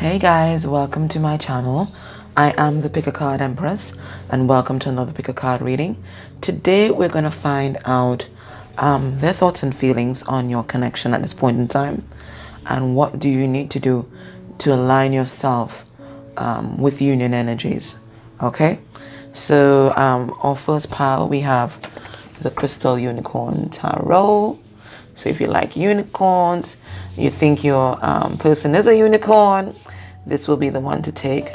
Hey guys, welcome to my channel. I am the Pick a Card Empress and welcome to another Pick a Card reading. Today we're going to find out their thoughts and feelings on your connection at this point in time, and what do you need to do to align yourself with union energies. Okay, so our first pile we have the Crystal Unicorn Tarot. So if you like unicorns, you think your person is a unicorn, this will be the one to take.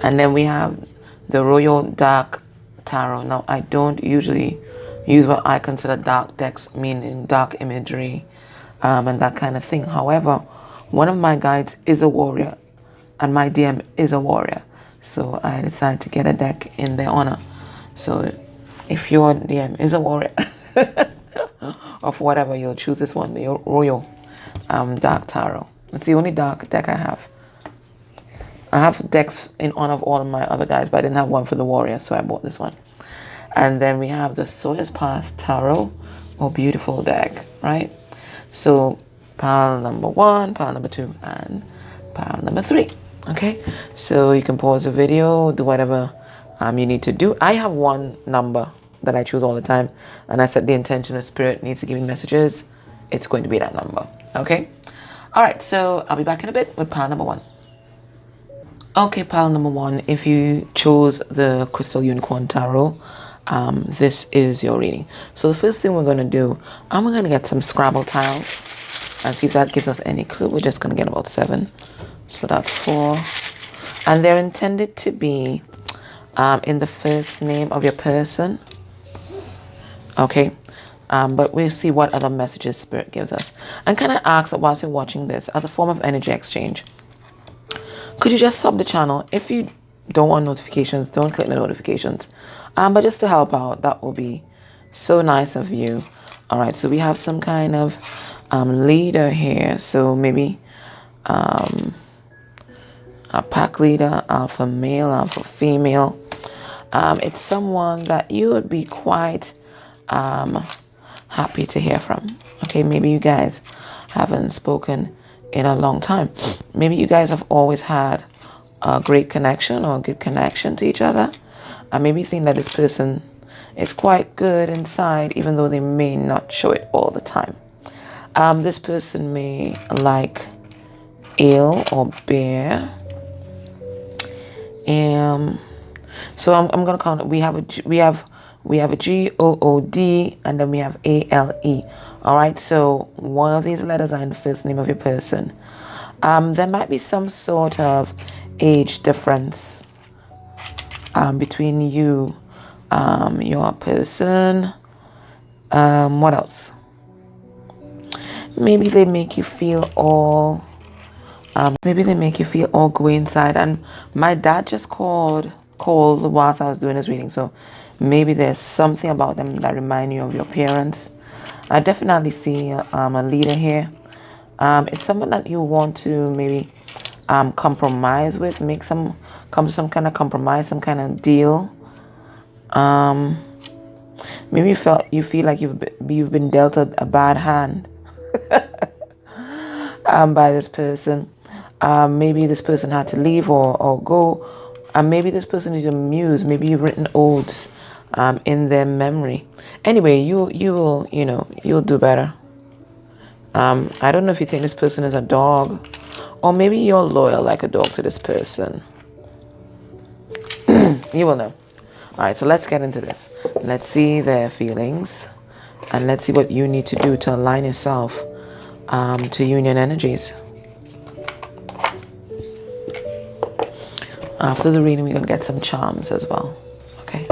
And then we have the Royal Dark Tarot. Now, I don't usually use what I consider dark decks, meaning dark imagery and that kind of thing. However, one of my guides is a warrior and my DM is a warrior. So I decided to get a deck in their honor. So if your DM is a warrior of whatever, you'll choose this one, the Royal Dark Tarot. It's the only dark deck I have. I have decks in honor of all of my other guys, but I didn't have one for the warrior, so I bought this one. And then we have the Sawyer's Path Tarot, beautiful deck, right? So pile number 1, pile number 2, and pile number 3. Okay, so you can pause the video, do whatever you need to do. I have one number that I choose all the time, and I set the intention of spirit needs to give me messages. It's going to be that number. Okay, all right, so I'll be back in a bit with pile number 1. Okay, pile number 1, if you chose the Crystal Unicorn Tarot, this is your reading. So the first thing we're going to do, I'm going to get some Scrabble tiles and see if that gives us any clue. We're just going to get about 7. So that's 4. And they're intended to be in the first name of your person. Okay, but we'll see what other messages Spirit gives us. And kind of ask that whilst you're watching this, as a form of energy exchange, could you just sub the channel? If you don't want notifications, don't click the notifications. But just to help out, that will be so nice of you. All right, so we have some kind of leader here. So maybe a pack leader, alpha male, alpha female. It's someone that you would be quite happy to hear from. Okay, maybe you guys haven't spoken in a long time. Maybe you guys have always had a great connection or a good connection to each other. Maybe you think that this person is quite good inside, even though they may not show it all the time. This person may like ale or beer. So I'm gonna count it. We have a G-O-O-D, and then we have A-L-E. All right, so one of these letters are in the first name of your person. There might be some sort of age difference between you, your person. What else? Maybe they make you feel all go inside. And my dad just called whilst I was doing this reading, so maybe there's something about them that remind you of your parents. I definitely see a leader here. It's someone that you want to maybe compromise with, come to some kind of compromise, some kind of deal. Maybe you feel like you've been dealt a bad hand by this person. Maybe this person had to leave or go. Maybe this person is your muse. Maybe you've written odes in their memory. Anyway, you'll do better. I don't know if you think this person is a dog, or maybe you're loyal like a dog to this person. You will know. All right, so let's get into this. Let's see their feelings, and let's see what you need to do to align yourself to union energies. After the reading, we're going to get some charms as well. Okay.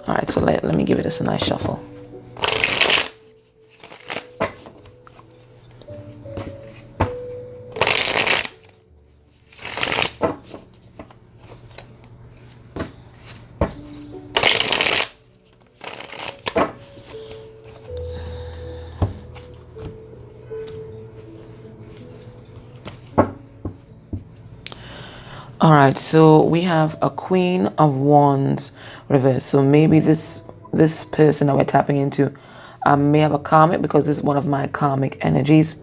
All right, so let me give it a nice shuffle. All right, so we have a Queen of Wands reverse. So maybe this person that we're tapping into may have a karmic, because this is one of my karmic energies.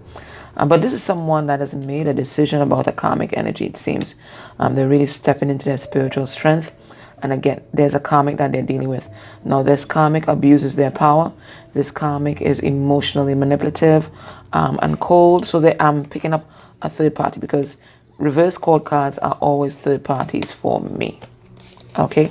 But this is someone that has made a decision about a karmic energy, it seems. They're really stepping into their spiritual strength. And again, there's a karmic that they're dealing with. Now, this karmic abuses their power. This karmic is emotionally manipulative and cold. So I'm picking up a third party, because reverse court cards are always third parties for me. Okay?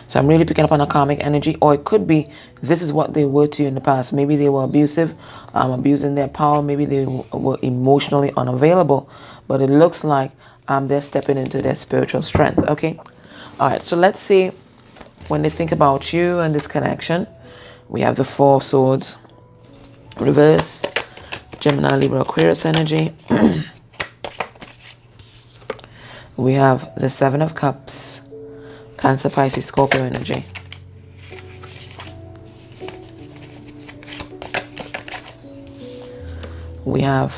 So I'm really picking up on a karmic energy. Or it could be this is what they were to you in the past. Maybe they were abusive, abusing their power. Maybe they were emotionally unavailable. But it looks like they're stepping into their spiritual strength. Okay? All right, so let's see when they think about you and this connection. We have the Four of Swords, reverse, Gemini, Libra, Aquarius energy. We have the Seven of Cups, Cancer, Pisces, Scorpio energy. We have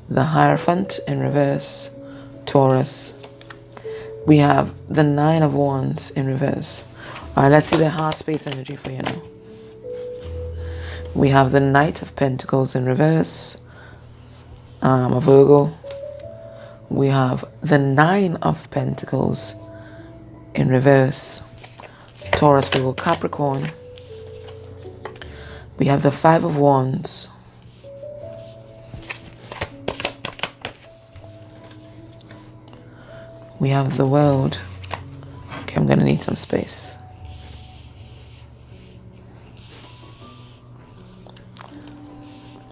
the Hierophant in reverse, Taurus. We have the Nine of Wands in reverse. All right, let's see the heart space energy for you now. We have the Knight of Pentacles in reverse, a Virgo. We have the Nine of Pentacles in reverse, Taurus, Virgo, Capricorn. We have the Five of Wands. We have the World. Okay, I'm gonna need some space.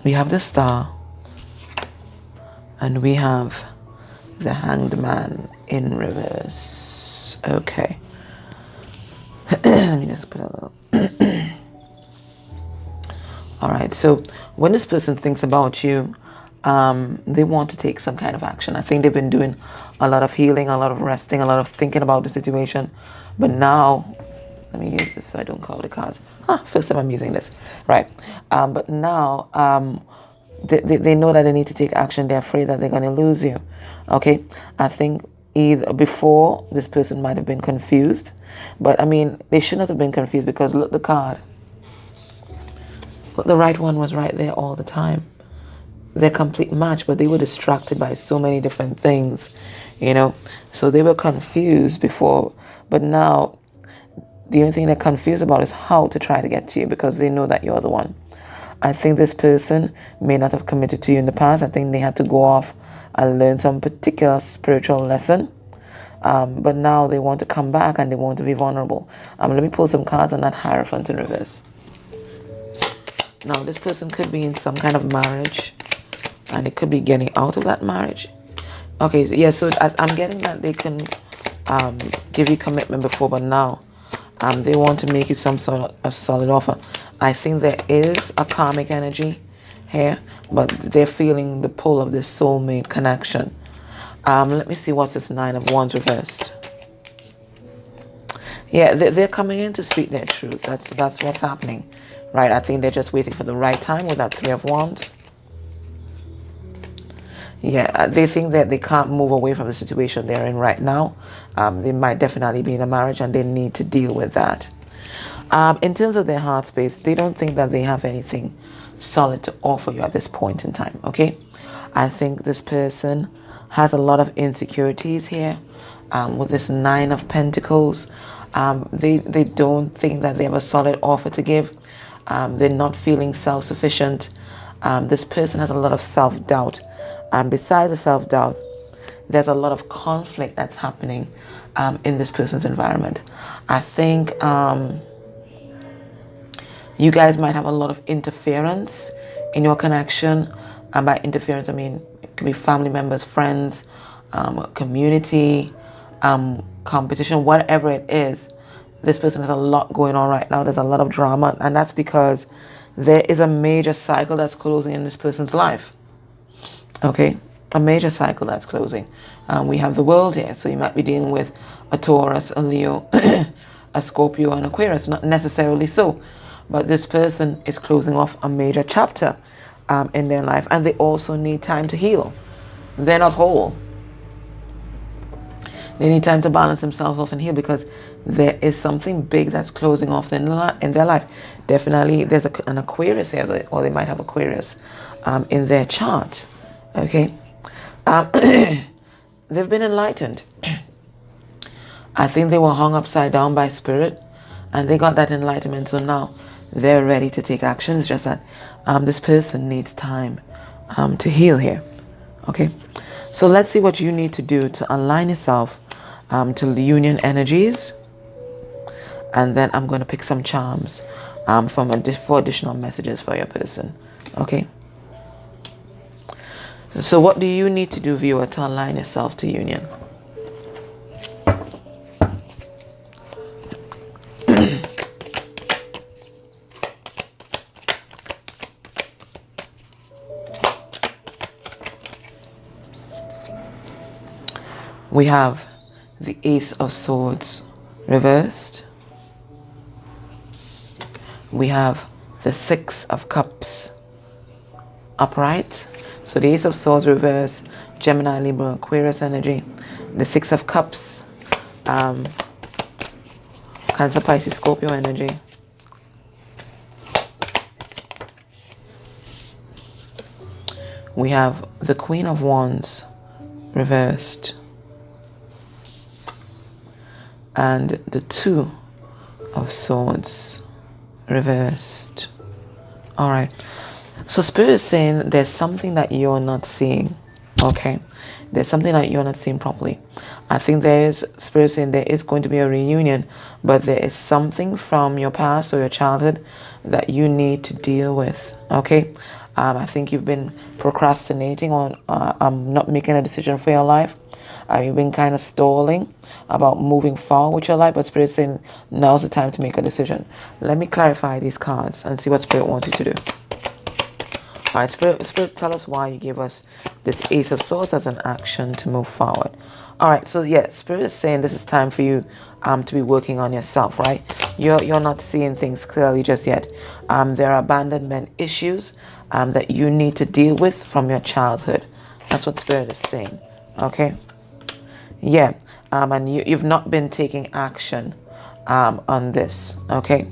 We have the Star. And we have the Hanged Man in reverse. Okay. Let me just put a little. All right, so when this person thinks about you, they want to take some kind of action. I think they've been doing a lot of healing, a lot of resting, a lot of thinking about the situation. But now, let me use this so I don't call the cards. First time I'm using this. Right. But now, they know that they need to take action. They're afraid that they're going to lose you. Okay. I think either before, this person might have been confused. But I mean, they shouldn't have been confused, because look, the card. Look, the right one was right there all the time. They're complete match, but they were distracted by so many different things, you know. So they were confused before, but now the only thing they're confused about is how to try to get to you, because they know that you're the one. I think this person may not have committed to you in the past. I think they had to go off and learn some particular spiritual lesson. But now they want to come back and they want to be vulnerable. Let me pull some cards on that Hierophant in reverse. Now, this person could be in some kind of marriage, and it could be getting out of that marriage. Okay, so yeah, so I'm getting that they can give you commitment before, but now they want to make you some sort of a solid offer. I think there is a karmic energy here, but they're feeling the pull of this soulmate connection. Let me see what's this Nine of Wands reversed. Yeah, they're coming in to speak their truth. That's what's happening, right? I think they're just waiting for the right time with that Three of Wands. Yeah, they think that they can't move away from the situation they're in right now. They might definitely be in a marriage and they need to deal with that. In terms of their heart space, they don't think that they have anything solid to offer you at this point in time, okay? I think this person has a lot of insecurities here with this Nine of Pentacles. They don't think that they have a solid offer to give. They're not feeling self-sufficient. This person has a lot of self-doubt. And besides the self-doubt, there's a lot of conflict that's happening in this person's environment. I think you guys might have a lot of interference in your connection. And by interference, I mean it could be family members, friends, community, competition, whatever it is. This person has a lot going on right now. There's a lot of drama, and that's because there is a major cycle that's closing in this person's life. Okay, a major cycle that's closing. We have the World here, so you might be dealing with a Taurus, a Leo, a Scorpio, and Aquarius. Not necessarily so, but this person is closing off a major chapter in their life, and they also need time to heal. They're not whole. They need time to balance themselves off and heal, because there is something big that's closing off in their life. Definitely, there's an Aquarius here, or they might have Aquarius in their chart. Okay. They've been enlightened. I think they were hung upside down by spirit, and they got that enlightenment. So now they're ready to take action. It's just that this person needs time to heal here. Okay. So let's see what you need to do to align yourself to the union energies. And then I'm going to pick some charms for additional messages for your person. Okay. So what do you need to do, viewer, to align yourself to union? We have the Ace of Swords reversed. We have the Six of Cups upright. So the Ace of Swords reverse, Gemini, Libra, Aquarius energy. The Six of Cups, Cancer, Pisces, Scorpio energy. We have the Queen of Wands reversed. And the Two of Swords reversed. All right. So Spirit is saying there's something that you're not seeing. Okay. There's something that you're not seeing properly. I think Spirit saying there is going to be a reunion, but there is something from your past or your childhood that you need to deal with. Okay. I think you've been procrastinating on not making a decision for your life. You've been kind of stalling about moving forward with your life, but Spirit is saying now's the time to make a decision. Let me clarify these cards and see what Spirit wants you to do. All right, Spirit, tell us why you gave us this Ace of Swords as an action to move forward. All right, so yeah, Spirit is saying this is time for you to be working on yourself, right? You're not seeing things clearly just yet. There are abandonment issues that you need to deal with from your childhood. That's what Spirit is saying, okay? Yeah, and you've not been taking action on this, okay?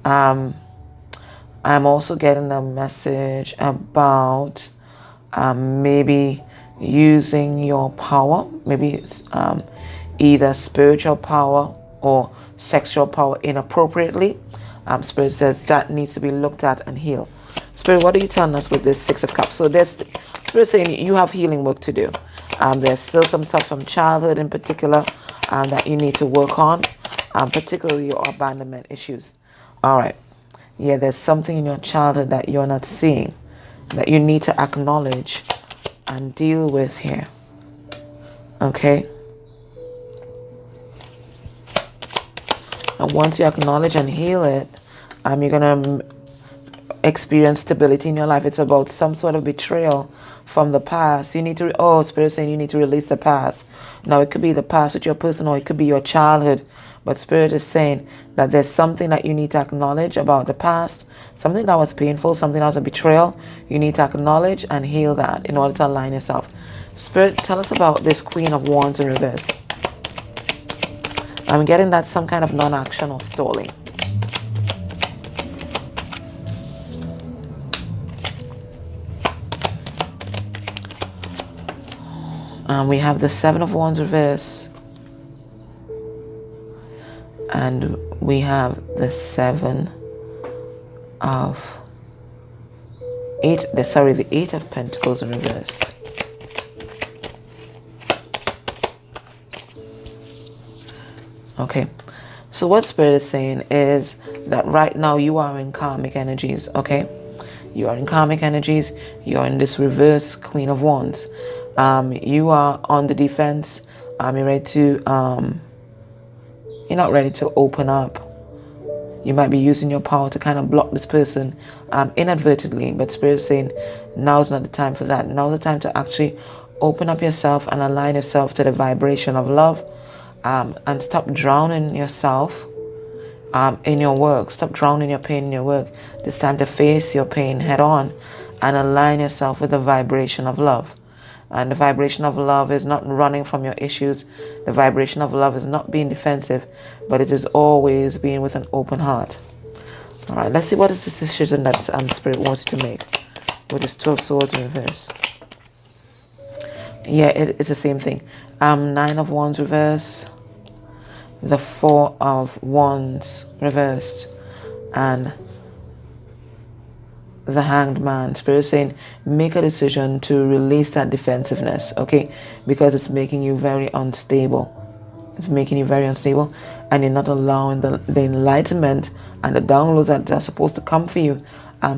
I'm also getting a message about maybe using your power, maybe it's either spiritual power or sexual power inappropriately. Spirit says that needs to be looked at and healed. Spirit, what are you telling us with this Six of Cups? So there's Spirit saying you have healing work to do. There's still some stuff from childhood in particular that you need to work on, particularly your abandonment issues. All right. Yeah, there's something in your childhood that you're not seeing, that you need to acknowledge and deal with here. Okay? And once you acknowledge and heal it, you're going to experience stability in your life. It's about some sort of betrayal from the past. You need to, Spirit saying you need to release the past. Now, it could be the past with your person, or it could be your childhood. But Spirit is saying that there's something that you need to acknowledge about the past, something that was painful, something that was a betrayal. You need to acknowledge and heal that in order to align yourself. Spirit, tell us about this Queen of Wands in reverse. I'm getting that some kind of non-action or stalling. We have the Seven of Wands reverse. And we have the the Eight of Pentacles in reverse. Okay. So what Spirit is saying is that right now you are in karmic energies, okay? You are in karmic energies. You are in this reverse Queen of Wands. You are on the defense. You're ready to, you're not ready to open up. You might be using your power to kind of block this person inadvertently. But Spirit is saying now's not the time for that. Now's the time to actually open up yourself and align yourself to the vibration of love. And stop drowning yourself in your work. Stop drowning your pain in your work. It's time to face your pain head on and align yourself with the vibration of love. And the vibration of love is not running from your issues. The vibration of love is not being defensive, but it is always being with an open heart. All right, let's see what is this decision that Spirit wants you to make. with this 2 of Swords in reverse. Yeah, it's the same thing. 9 of Wands reversed, the 4 of Wands reversed, and the Hanged Man. Spirit is saying make a decision to release that defensiveness, okay? Because it's making you very unstable. It's making you very unstable, and you're not allowing the enlightenment and the downloads that are supposed to come for you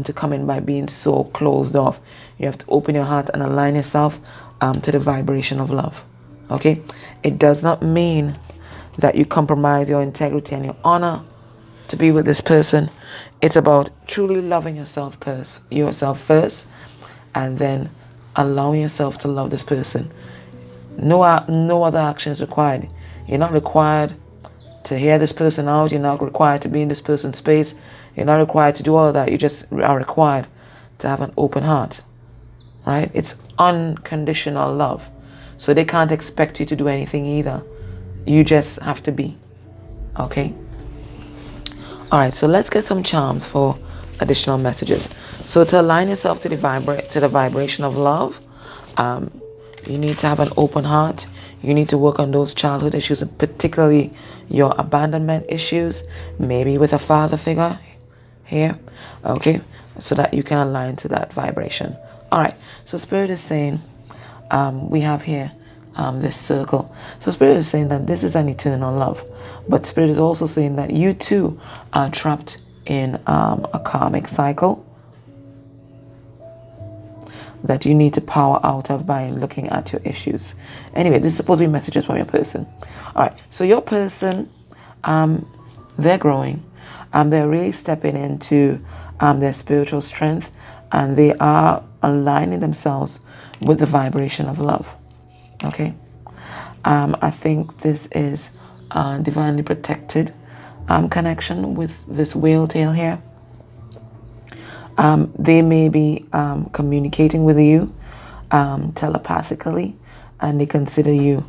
to come in by being so closed off. You have to open your heart and align yourself to the vibration of love, okay? It does not mean that you compromise your integrity and your honor to be with this person. It's about truly loving yourself first, and then allowing yourself to love this person. No other action is required. You're not required to hear this person out. You're not required to be in this person's space. You're not required to do all of that. You just are required to have an open heart, right? It's unconditional love. So they can't expect you to do anything either. You just have to be, okay? All right, so let's get some charms for additional messages. So to align yourself to the vibration of love, you need to have an open heart. You need to work on those childhood issues, and particularly your abandonment issues, maybe with a father figure here, okay, so that you can align to that vibration. All right, so Spirit is saying, we have here this circle. So Spirit is saying that this is an eternal love, but Spirit is also saying that you too are trapped in a karmic cycle that you need to power out of by looking at your issues. Anyway, this is supposed to be messages from your person. All right, so your person, they're growing, they're really stepping into their spiritual strength, and they are aligning themselves with the vibration of love, okay? I think this is a divinely protected connection with this whale tail here. They may be communicating with you telepathically, and they consider you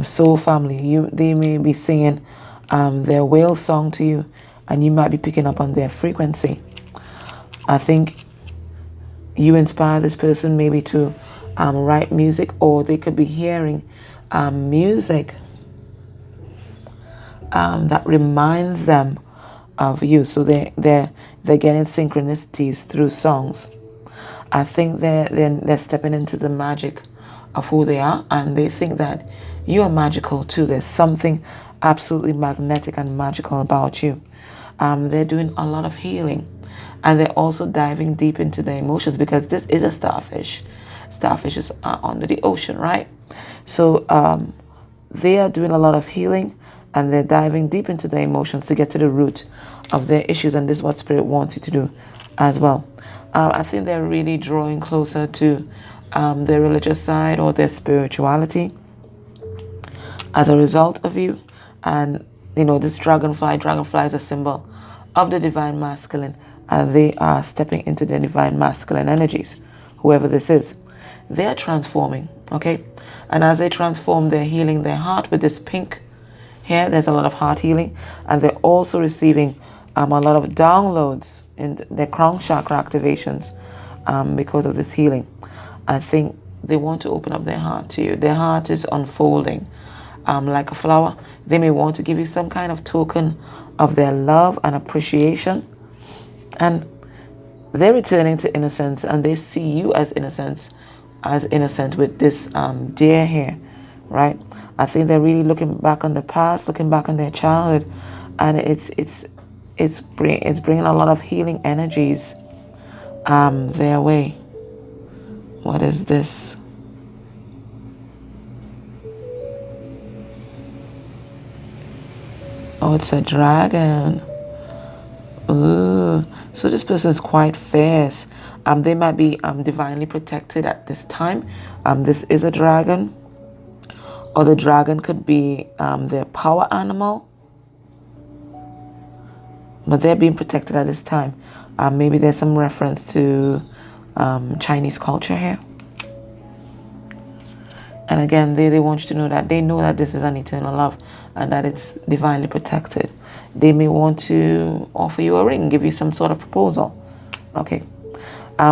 soul family. They may be singing their whale song to you, and you might be picking up on their frequency. I think you inspire this person maybe to write music, or they could be hearing music that reminds them of you. So they're getting synchronicities through songs. I think they're stepping into the magic of who they are, and they think that you are magical too. There's something absolutely magnetic and magical about you. They're doing a lot of healing, and they're also diving deep into their emotions, because this is a starfish. Starfishes are under the ocean, right? So they are doing a lot of healing, and they're diving deep into their emotions to get to the root of their issues, and this is what Spirit wants you to do as well. I think they're really drawing closer to their religious side or their spirituality as a result of you. And you know, this dragonfly is a symbol of the divine masculine, and they are stepping into their divine masculine energies, whoever this is. They are transforming, okay? And as they transform, they're healing their heart with this pink here. There's a lot of heart healing, and they're also receiving a lot of downloads in their crown chakra activations because of this healing. I think they want to open up their heart to you. Their heart is unfolding like a flower. They may want to give you some kind of token of their love and appreciation, and they're returning to innocence, and they see you as innocent with this deer here, right? I think they're really looking back on the past, looking back on their childhood, and it's bringing a lot of healing energies their way. What is this? Oh, it's a dragon. Ooh. So this person is quite fierce. They might be divinely protected at this time. This is a dragon, or the dragon could be their power animal, but they're being protected at this time. Maybe there's some reference to Chinese culture here. And again, they want you to know that they know that this is an eternal love and that it's divinely protected. They may want to offer you a ring, give you some sort of proposal. Okay.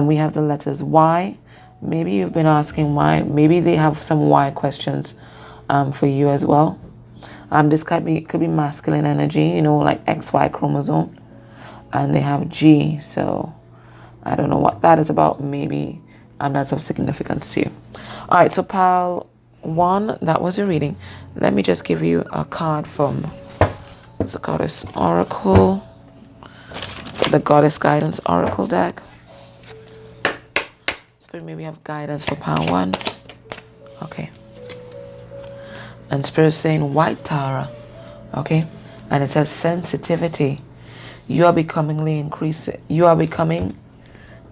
We have the letters Y. Maybe you've been asking why. Maybe they have some why questions for you as well. This could be masculine energy, you know, like XY chromosome. And they have G, so I don't know what that is about. Maybe that's of significance to you. All right, so pile 1, that was your reading. Let me just give you a card from the Goddess Oracle, the Goddess Guidance Oracle deck. Spirit, maybe have guidance for pile 1. Okay. And Spirit saying white Tara. Okay. And it says sensitivity. You are becoming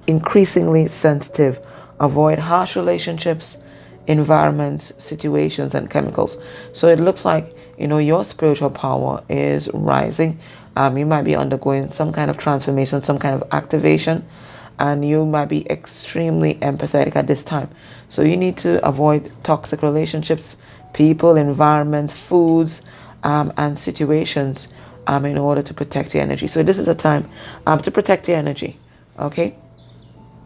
increasingly sensitive. Avoid harsh relationships, environments, situations, and chemicals. So it looks like, you know, your spiritual power is rising. You might be undergoing some kind of transformation, some kind of activation, and you might be extremely empathetic at this time. So you need to avoid toxic relationships, people, environments, foods, and situations in order to protect your energy. So this is a time to protect your energy, okay,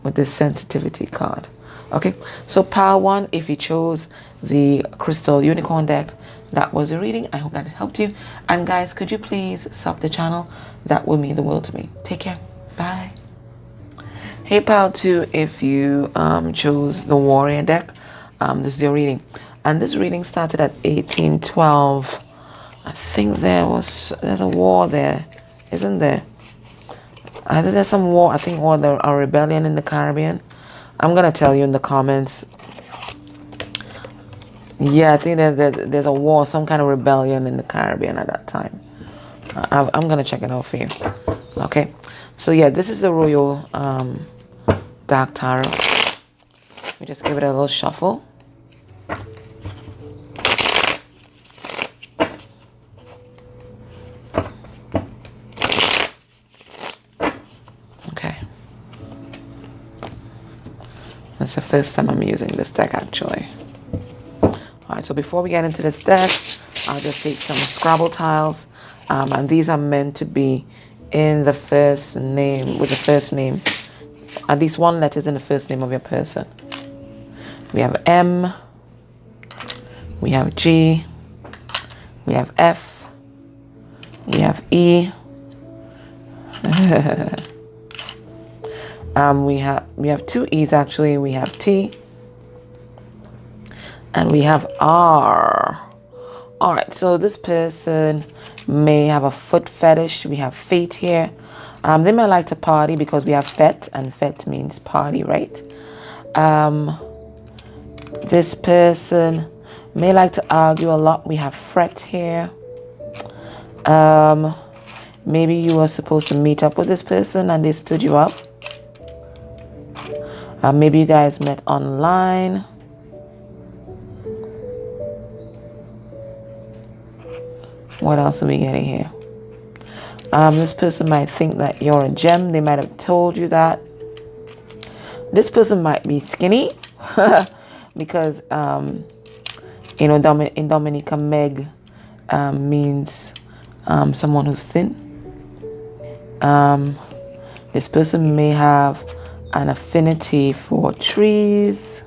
with this sensitivity card. Okay, so pile 1, if you chose the Crystal Unicorn deck, that was a reading. I hope that it helped you. And guys, could you please sub the channel? That would mean the world to me. Take care. Bye. Hey, pile 2, if you chose the Warrior deck, this is your reading. And this reading started at 1812. I think there's a war there, isn't there? I think there's some war, I think, or there are rebellion in the Caribbean. I'm going to tell you in the comments. Yeah, I think there's a war, some kind of rebellion in the Caribbean at that time. I'm going to check it out for you. Okay. So yeah, this is the Royal Dark Tarot. Let me just give it a little shuffle. That's the first time I'm using this deck, actually. Alright, so before we get into this deck, I'll just take some Scrabble tiles. And these are meant to be in the first name, with the first name. At least one letter is in the first name of your person. We have M. We have G. We have F. We have E. We have 2 E's actually. We have T and we have R. All right, so this person may have a foot fetish. We have feet here. They might like to party because we have fete, and fete means party, right? This person may like to argue a lot. We have fret here. Maybe you were supposed to meet up with this person and they stood you up. Maybe you guys met online. What else are we getting here? This person might think that you're a gem. They might have told you that. This person might be skinny because, you know, in Dominica, Meg means someone who's thin. This person may have an affinity for trees.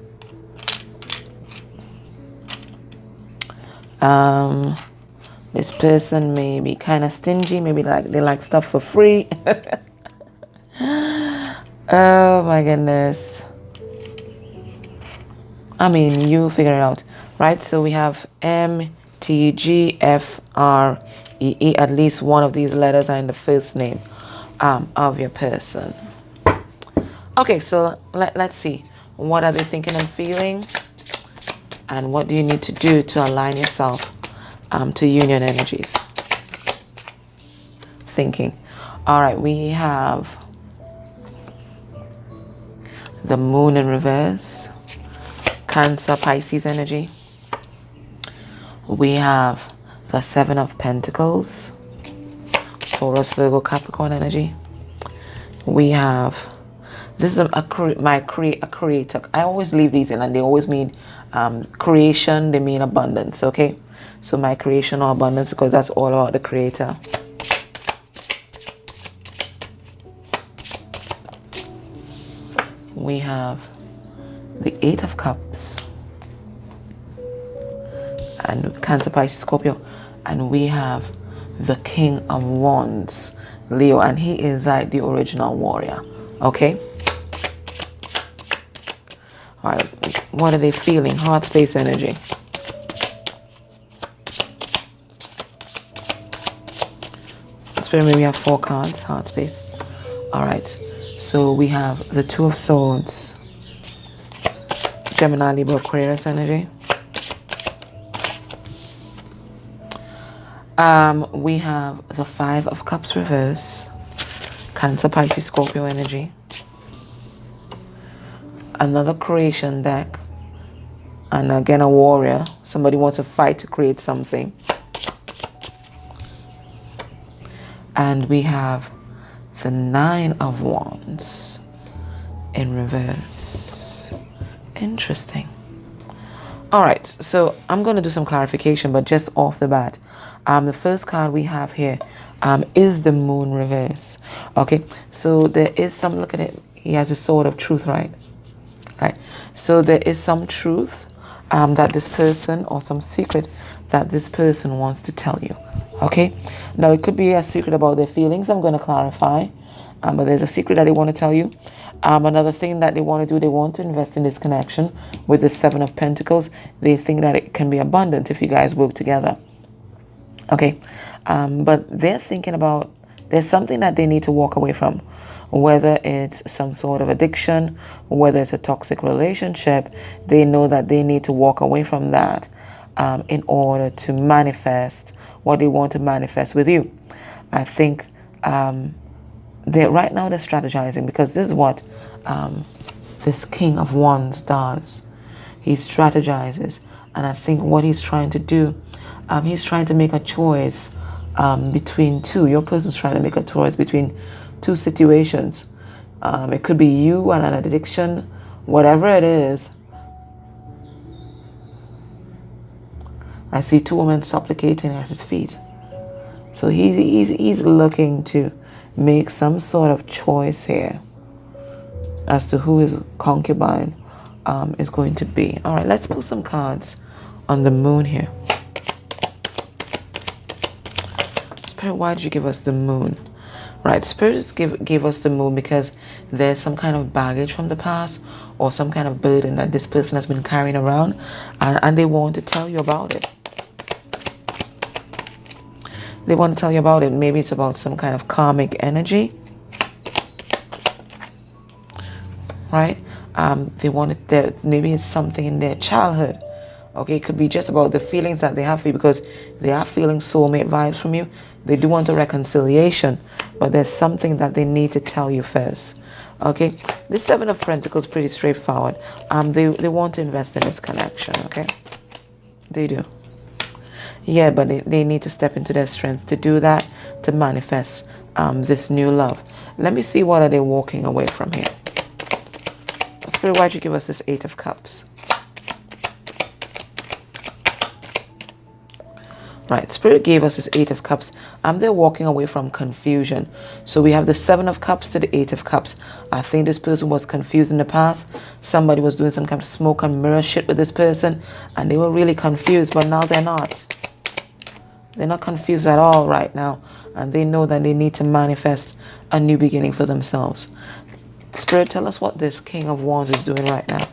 This person may be kind of stingy. Maybe they like stuff for free. Oh my goodness. I mean, you figure it out, right? So we have M, T, G, F, R, E, E. At least one of these letters are in the first name of your person. Okay, so let's see. What are they thinking and feeling? And what do you need to do to align yourself to union energies? Thinking. All right, we have the moon in reverse. Cancer, Pisces energy. We have the 7 of Pentacles. Taurus, Virgo, Capricorn energy. We have, this is a creator. I always leave these in and they always mean creation, they mean abundance, okay? So my creation or abundance, because that's all about the creator. We have the Eight of Cups, and Cancer, Pisces, Scorpio, and we have the King of Wands, Leo, and he is like the original warrior. Okay. All right. What are they feeling? Heart space energy. Spirit, maybe we have 4 cards. Heart space. All right. So we have the Two of Swords, Gemini, Libra, Aquarius energy. We have the Five of Cups reverse, Cancer, Pisces, Scorpio energy. Another creation deck, and again a warrior. Somebody wants to fight to create something. And we have the Nine of Wands in reverse. Interesting. All right, so I'm going to do some clarification, but just off the bat, the first card we have here is the Moon reverse. Okay, so there is some, look at it, he has a sword of truth, right? Right. So there is some truth that this person, or some secret that this person wants to tell you. Okay. Now it could be a secret about their feelings. I'm going to clarify. But there's a secret that they want to tell you. Another thing that they want to do, they want to invest in this connection with the Seven of Pentacles. They think that it can be abundant if you guys work together. Okay. But they're thinking about, there's something that they need to walk away from. Whether it's some sort of addiction, whether it's a toxic relationship, they know that they need to walk away from that in order to manifest what they want to manifest with you. I think right now they're strategizing, because this is what this King of Wands does. He strategizes, and I think what he's trying to do, he's trying to make a choice between two. Your person's trying to make a choice between 2 situations. It could be you and an addiction, whatever it is. I see 2 women supplicating at his feet. So he's looking to make some sort of choice here as to who his concubine is going to be. All right, let's pull some cards on the Moon here. Spirit, why did you give us the Moon? Right, spirits gave us the Moon because there's some kind of baggage from the past, or some kind of burden that this person has been carrying around, and they want to tell you about it. They want to tell you about it. Maybe it's about some kind of karmic energy. Right? They want it, maybe it's something in their childhood. Okay, it could be just about the feelings that they have for you, because they are feeling soulmate vibes from you. They do want a reconciliation, but there's something that they need to tell you first. Okay, this Seven of Pentacles is pretty straightforward. They want to invest in this connection. Okay, they do. Yeah, but they need to step into their strength to do that, to manifest this new love. Let me see, what are they walking away from here? Spirit, why'd you give us this Eight of Cups? Right, Spirit gave us this Eight of Cups. They're walking away from confusion. So we have the Seven of Cups to the Eight of Cups. I think this person was confused in the past. Somebody was doing some kind of smoke and mirror shit with this person, and they were really confused, but now they're not. They're not confused at all right now, and they know that they need to manifest a new beginning for themselves. Spirit, tell us what this King of Wands is doing right now.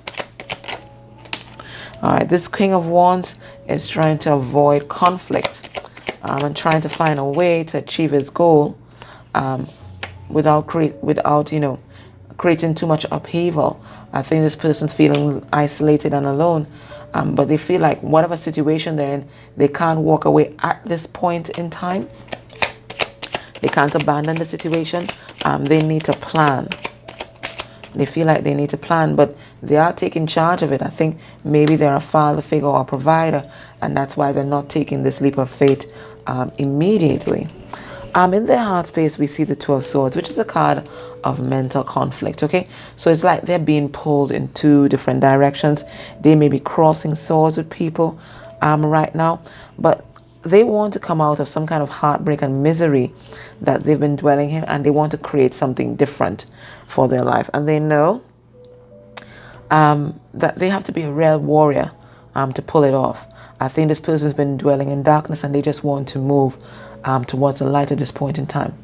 All right, this King of Wands is trying to avoid conflict and trying to find a way to achieve his goal without creating too much upheaval. I think this person's feeling isolated and alone, but they feel like whatever situation they're in, they can't walk away at this point in time. They can't abandon the situation. They need to plan. They feel like they need to plan, but they are taking charge of it. I think maybe they're a father figure or a provider, and that's why they're not taking this leap of faith immediately. In their heart space, we see the Two of Swords, which is a card of mental conflict. Okay, so it's like they're being pulled in 2 different directions. They may be crossing swords with people right now, but they want to come out of some kind of heartbreak and misery that they've been dwelling in, and they want to create something different for their life. And they know that they have to be a real warrior to pull it off. I think this person's been dwelling in darkness and they just want to move towards the light at this point in time.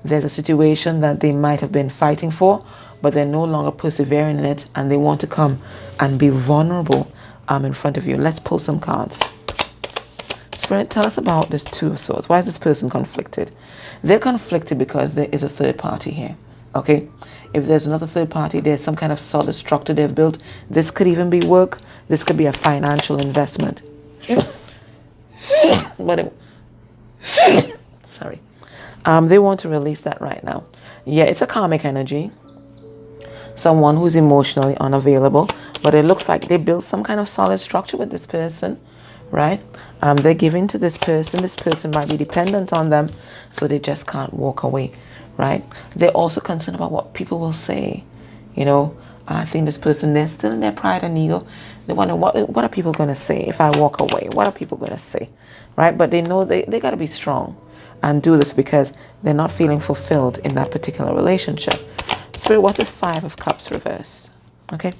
There's a situation that they might have been fighting for, but they're no longer persevering in it, and they want to come and be vulnerable in front of you. Let's pull some cards. Spirit, tell us about this Two of Swords. Why is this person conflicted? They're conflicted because there is a third party here. Okay, if there's another third party, there's some kind of solid structure they've built. This could even be work. This could be a financial investment. But sorry. They want to release that right now. Yeah, it's a karmic energy. Someone who's emotionally unavailable, but it looks like they built some kind of solid structure with this person, right? They're giving to this person. This person might be dependent on them, so they just can't walk away, right? They're also concerned about what people will say. You know, I think this person, they're still in their pride and ego. They wonder, what are people going to say if I walk away? What are people going to say, right? But they know they got to be strong and do this because they're not feeling fulfilled in that particular relationship. Spirit, what's this Five of Cups reversed? Okay,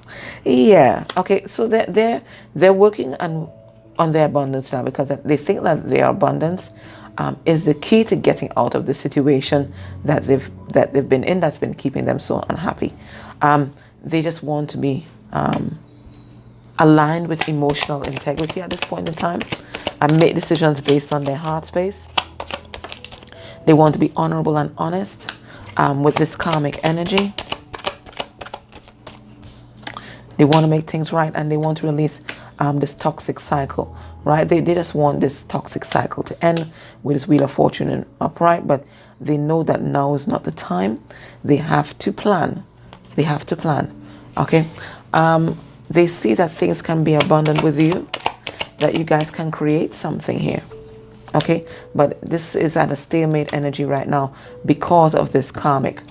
yeah, okay, so they're working on their abundance now because they think that their abundance is the key to getting out of the situation that they've been in that's been keeping them so unhappy. They just want to be aligned with emotional integrity at this point in time and make decisions based on their heart space. They want to be honorable and honest with this karmic energy. They want to make things right, and they want to release this toxic cycle, right? They just want this toxic cycle to end with this Wheel of Fortune and upright, but they know that now is not the time. They have to plan. They have to plan, okay? They see that things can be abundant with you, that you guys can create something here. Okay, but this is at a stalemate energy right now because of this karmic.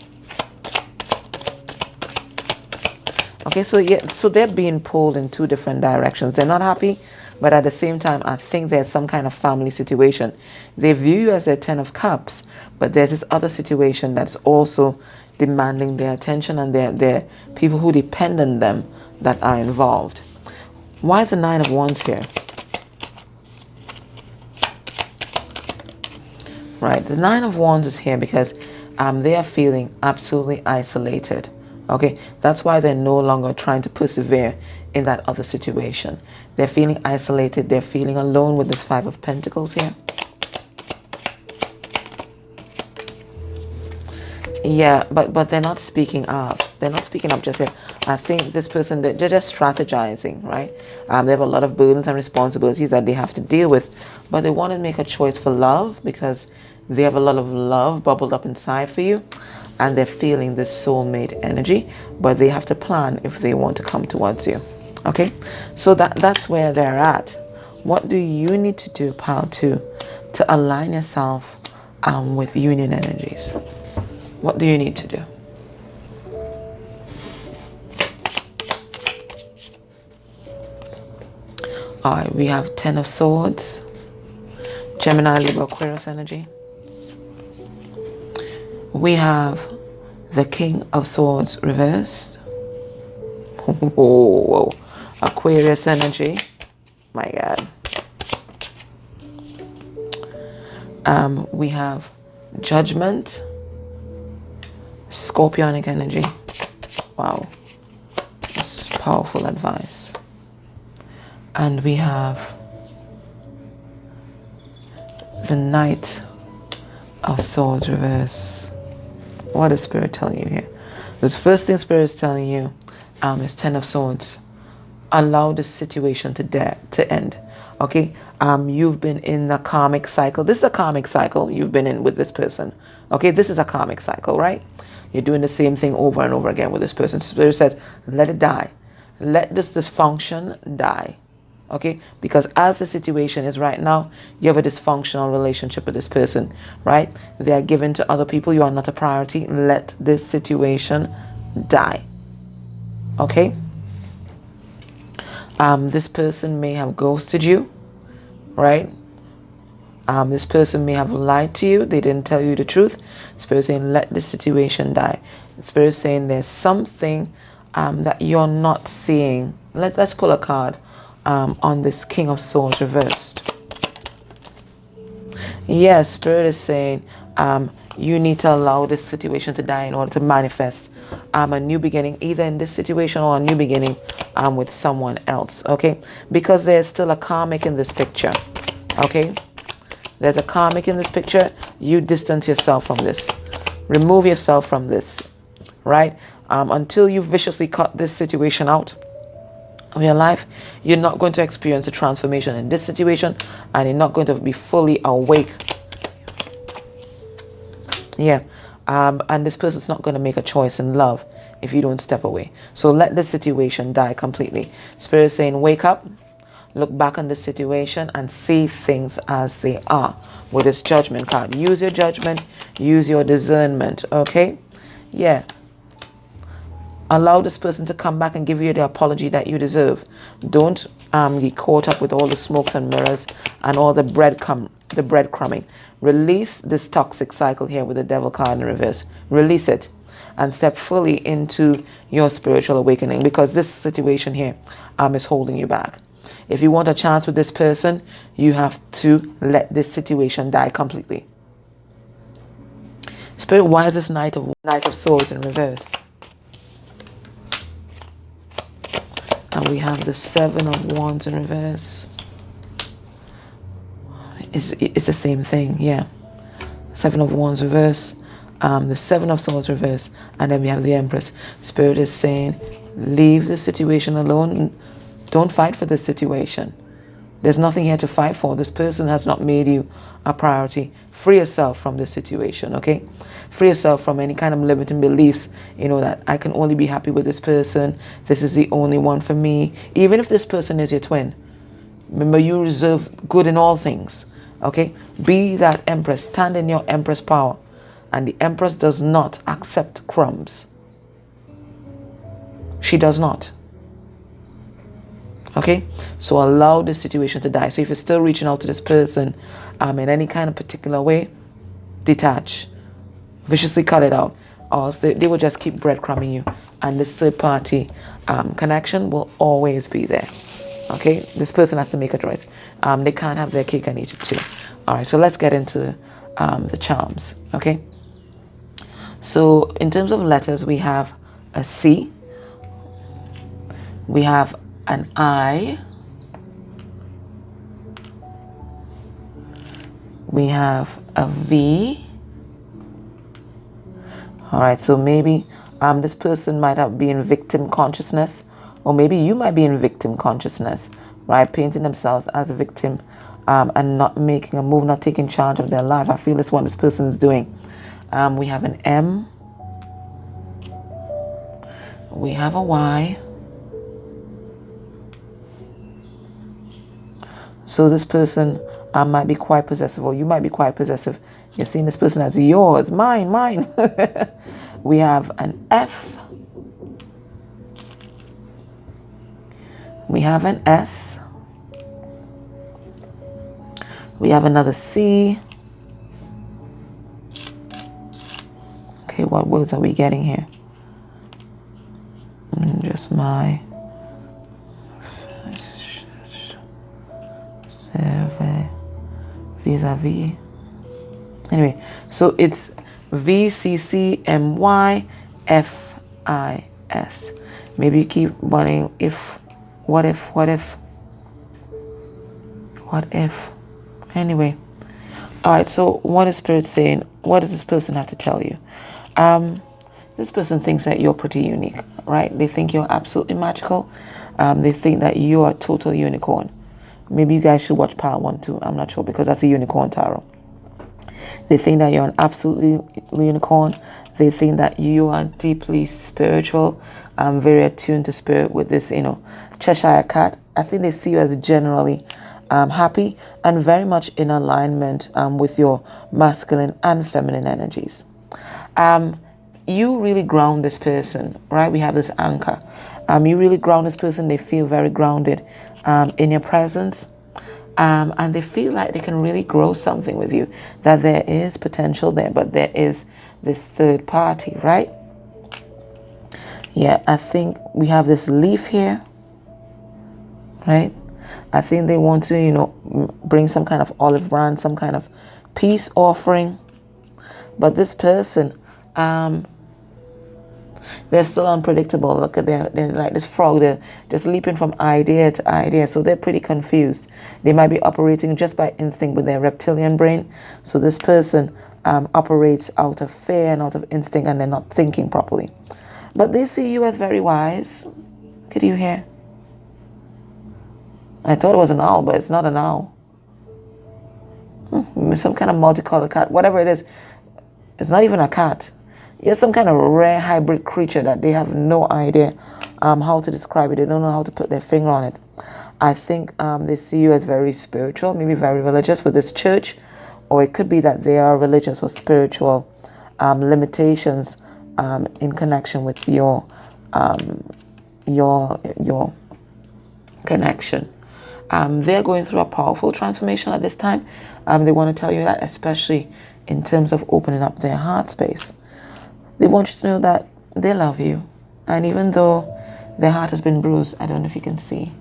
Okay, so yeah, so they're being pulled in two different directions. They're not happy, but at the same time, I think there's some kind of family situation. They view you as a Ten of Cups, but there's this other situation that's also demanding their attention, and they're people who depend on them that are involved. Why is the Nine of Wands here? Right, the Nine of Wands is here because they are feeling absolutely isolated. Okay, that's why they're no longer trying to persevere in that other situation. They're feeling isolated. They're feeling alone with this Five of Pentacles here. Yeah, but they're not speaking up. They're not speaking up just yet. I think this person, they're just strategizing, right? They have a lot of burdens and responsibilities that they have to deal with, but they want to make a choice for love because they have a lot of love bubbled up inside for you, and they're feeling this soulmate energy, but they have to plan if they want to come towards you. Okay, so that's where they're at. What do you need to do, pal, to align yourself with union energies? What do you need to do? All right, we have Ten of Swords, Gemini, Libra, Aquarius energy. We have the King of Swords reversed. Whoa, Aquarius energy. My God. We have Judgment, Scorpionic energy. Wow, that's powerful advice. And we have the Knight of Swords reverse. What is Spirit telling you here? The first thing Spirit is telling you is Ten of Swords. Allow this situation to end. Okay, you've been in the karmic cycle. This is a karmic cycle you've been in with this person. Okay, this is a karmic cycle, right? You're doing the same thing over and over again with this person. Spirit says, let it die. Let this dysfunction die. Okay, because as the situation is right now, you have a dysfunctional relationship with this person, right? They are given to other people. You are not a priority. Let this situation die. Okay. This person may have ghosted you, right? This person may have lied to you. They didn't tell you the truth. Spirit saying, let this situation die. Spirit saying there's something that you're not seeing. Let's pull a card on this King of Swords reversed. Yes, Spirit is saying you need to allow this situation to die in order to manifest a new beginning, either in this situation or a new beginning with someone else, okay? Because there's still a karmic in this picture, okay? There's a karmic in this picture. You distance yourself from this. Remove yourself from this, right? Until you viciously cut this situation out of your life, you're not going to experience a transformation in this situation, and you're not going to be fully awake. Yeah. And this person's not going to make a choice in love if you don't step away. So let this situation die completely. Spirit is saying, wake up, look back on this situation and see things as they are with this Judgment card. Use your judgment, use your discernment, okay? Yeah. Allow this person to come back and give you the apology that you deserve. Don't get caught up with all the smokes and mirrors and all the breadcrumbing. Release this toxic cycle here with the Devil card in reverse. Release it and step fully into your spiritual awakening, because this situation here is holding you back. If you want a chance with this person, you have to let this situation die completely. Spirit, why is this Knight of Swords in reverse? And we have the Seven of Wands in reverse. It's the same thing, yeah. Seven of Wands reverse, the Seven of Swords reverse, and then we have the Empress. Spirit is saying, leave the situation alone. Don't fight for this situation. There's nothing here to fight for. This person has not made you a priority. Free yourself from this situation, okay? Free yourself from any kind of limiting beliefs, you know, that I can only be happy with this person. This is the only one for me. Even if this person is your twin. Remember, you reserve good in all things. Okay, be that Empress. Stand in your Empress power, and the Empress does not accept crumbs. She does not. Okay, so allow this situation to die. So if you're still reaching out to this person in any kind of particular way, detach, viciously cut it out, or else they will just keep breadcrumbing you, and this third party connection will always be there. Okay, this person has to make a choice. They can't have their cake and eat it too. All right, so let's get into the charms. Okay, so in terms of letters, we have a C, we have an I, we have a V. All right, so maybe this person might have been victim consciousness, or maybe you might be in victim consciousness, right? Painting themselves as a victim and not making a move, not taking charge of their life. I feel that's what this person is doing. We have an M. We have a Y. So this person might be quite possessive, or you might be quite possessive. You're seeing this person as yours, mine. We have an F. We have an S. We have another C. Okay, what words are we getting here? Just my vis-a-vis. Anyway, so it's VCCMYFIS. Maybe you keep wondering what if. Anyway, all right, so what is Spirit saying? What does this person have to tell you? This person thinks that you're pretty unique, right? They think you're absolutely magical. They think that you're a total unicorn. Maybe you guys should watch Part 1 too. I'm not sure, because that's a unicorn tarot. They think that you're an absolute unicorn. They think that you are deeply spiritual, very attuned to spirit with this, you know, Cheshire cat. I think they see you as generally happy and very much in alignment with your masculine and feminine energies. You really ground this person, right? We have this anchor. You really ground this person. They feel very grounded in your presence. And they feel like they can really grow something with you, that there is potential there, but there is this third party, right? Yeah, I think we have this leaf here, right? I think they want to, you know, bring some kind of olive branch, some kind of peace offering. But this person, they're still unpredictable. Look at they're like this frog. They're just leaping from idea to idea. So they're pretty confused. They might be operating just by instinct with their reptilian brain. So this person operates out of fear and out of instinct, and they're not thinking properly. But they see you as very wise. Look at you here. I thought it was an owl, but it's not an owl. Some kind of multicolored cat. Whatever it is, it's not even a cat. You're some kind of rare hybrid creature that they have no idea how to describe it. They don't know how to put their finger on it. I think they see you as very spiritual, maybe very religious with this church, or it could be that they are religious or spiritual limitations in connection with your connection. They're going through a powerful transformation at this time. They want to tell you that, especially in terms of opening up their heart space. They want you to know that they love you. And even though their heart has been bruised, I don't know if you can see.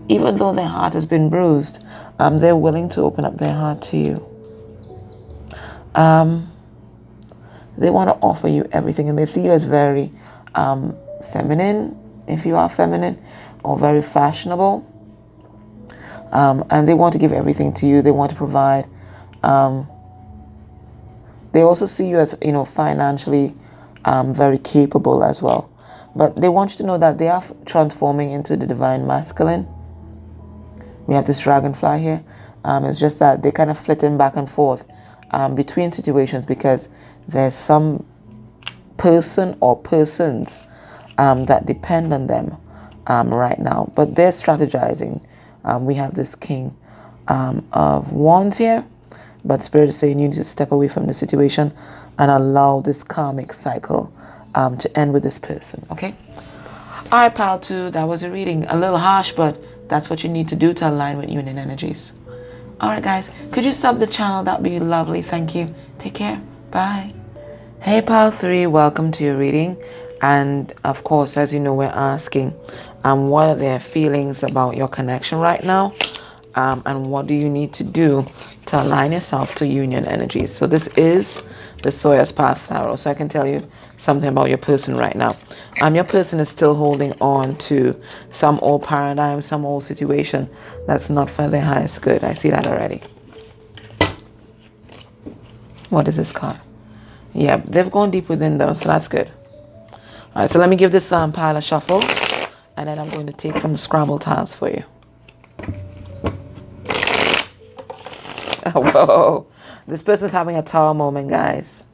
Even though their heart has been bruised, they're willing to open up their heart to you. They want to offer you everything, and they see you as very feminine, if you are feminine, or very fashionable. And they want to give everything to you. They want to provide. They also see you as, you know, financially very capable as well. But they want you to know that they are transforming into the divine masculine. We have this dragonfly here. It's just that they kind of flitting back and forth between situations, because there's some person or persons that depend on them right now. But they're strategizing. We have this King of Wands here. But Spirit is saying you need to step away from the situation and allow this karmic cycle to end with this person, okay? All right, pile 2, that was a reading. A little harsh, but that's what you need to do to align with union energies. All right, guys, could you sub the channel? That'd be lovely. Thank you. Take care. Bye. Hey, pile 3, welcome to your reading. And of course, as you know, we're asking what are their feelings about your connection right now? And what do you need to do to align yourself to union energies? So this is the Sawyer's Path Tarot. So I can tell you something about your person right now. Your person is still holding on to some old paradigm, some old situation that's not for their highest good. I see that already. What is this card? Yeah, they've gone deep within though, so that's good. All right, so let me give this pile a shuffle, and then I'm going to take some Scrabble tiles for you. Whoa, this person's having a tower moment, guys.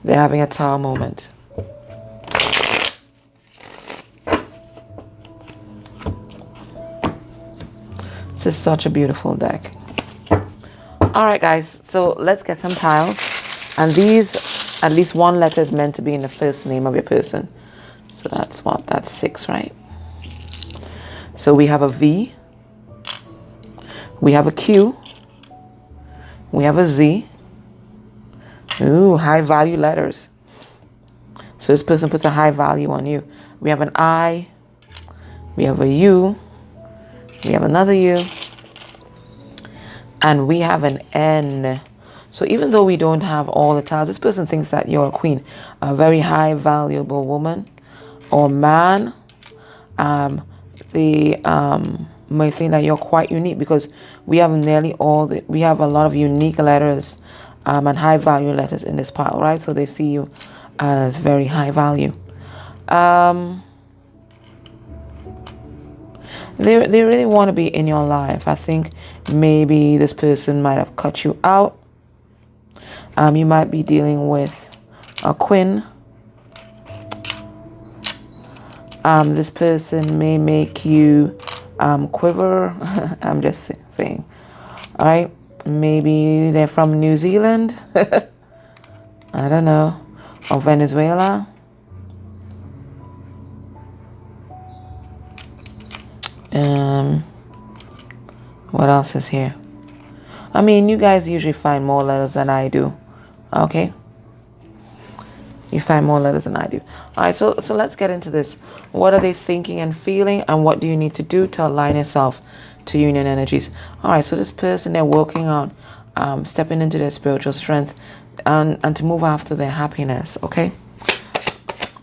They're having a tower moment. This is such a beautiful deck. All right, guys, so let's get some tiles. And these, at least one letter is meant to be in the first name of your person. So that's what? That's 6, right? So we have a V. We have a Q. We have a Z. Ooh, high value letters. So this person puts a high value on you. We have an I. We have a U. We have another U. And we have an N. So even though we don't have all the tiles, this person thinks that you're a queen, a very high valuable woman or man. They may think that you're quite unique, because we have we have a lot of unique letters and high value letters in this pile, right? So they see you as very high value. They really want to be in your life. I think maybe this person might have cut you out. You might be dealing with a Queen. This person may make you quiver. I'm just saying. All right. Maybe they're from New Zealand. I don't know. Or Venezuela. What else is here? I mean, you guys usually find more letters than I do. Okay. You find more letters than I do. All right, so let's get into this. What are they thinking and feeling, and what do you need to do to align yourself to union energies? All right, so this person, they're working on stepping into their spiritual strength and to move after their happiness, okay?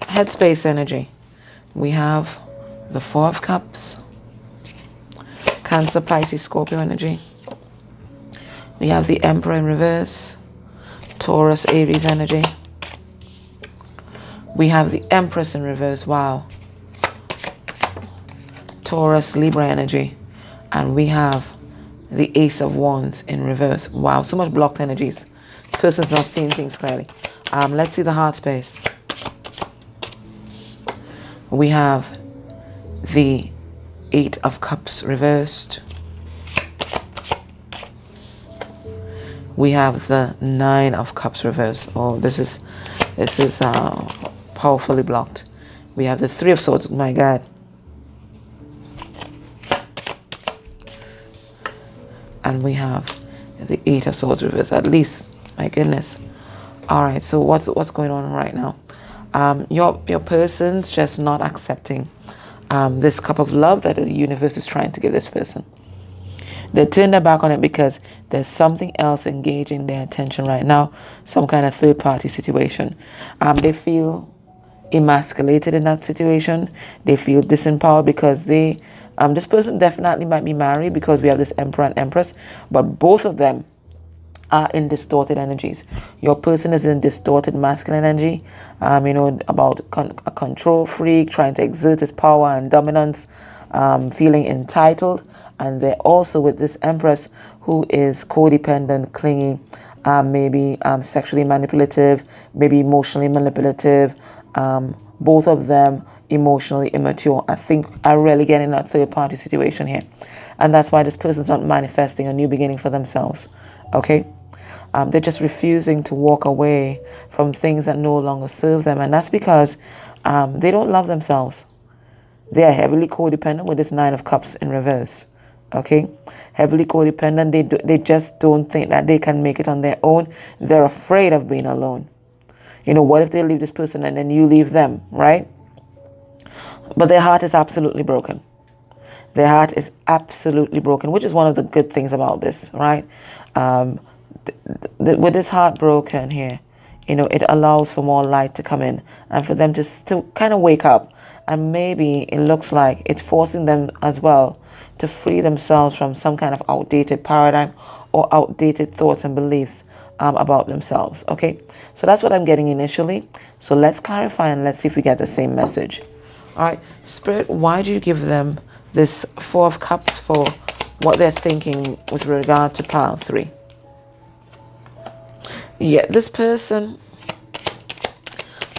Headspace energy. We have the Four of Cups, Cancer, Pisces, Scorpio energy. We have the Emperor in reverse, Taurus, Aries energy. We have the Empress in reverse, wow. Taurus, Libra energy. And we have the Ace of Wands in reverse. Wow, so much blocked energies. This person's not seeing things clearly. Let's see the heart space. We have the Eight of Cups reversed. We have the Nine of Cups reversed. Oh, this is powerfully blocked. We have the Three of Swords. My God. And we have the Eight of Swords reversed. At least, my goodness. All right. So what's going on right now? Your person's just not accepting this cup of love that the universe is trying to give this person. They turn their back on it because there's something else engaging their attention right now, some kind of third-party situation. They feel emasculated in that situation. They feel disempowered because this person definitely might be married because we have this Emperor and Empress, but both of them are in distorted energies. Your person is in distorted masculine energy, about a control freak, trying to exert his power and dominance, feeling entitled. And they're also with this Empress who is codependent, clingy, maybe sexually manipulative, maybe emotionally manipulative. Both of them emotionally immature. I think I really get in that third party situation here. And that's why this person's not manifesting a new beginning for themselves. Okay? They're just refusing to walk away from things that no longer serve them. And that's because they don't love themselves. They are heavily codependent with this Nine of Cups in reverse. Okay? Heavily codependent. They just don't think that they can make it on their own. They're afraid of being alone. What if they leave this person and then you leave them, right? But their heart is absolutely broken. Their heart is absolutely broken, which is one of the good things about this, right? With this heart broken here, it allows for more light to come in and for them to kind of wake up. And maybe it looks like it's forcing them as well to free themselves from some kind of outdated paradigm or outdated thoughts and beliefs about themselves. Okay, so that's what I'm getting initially. So let's clarify and let's see if we get the same message. All right, Spirit, why do you give them this Four of Cups for what they're thinking with regard to pile 3? Yeah, this person,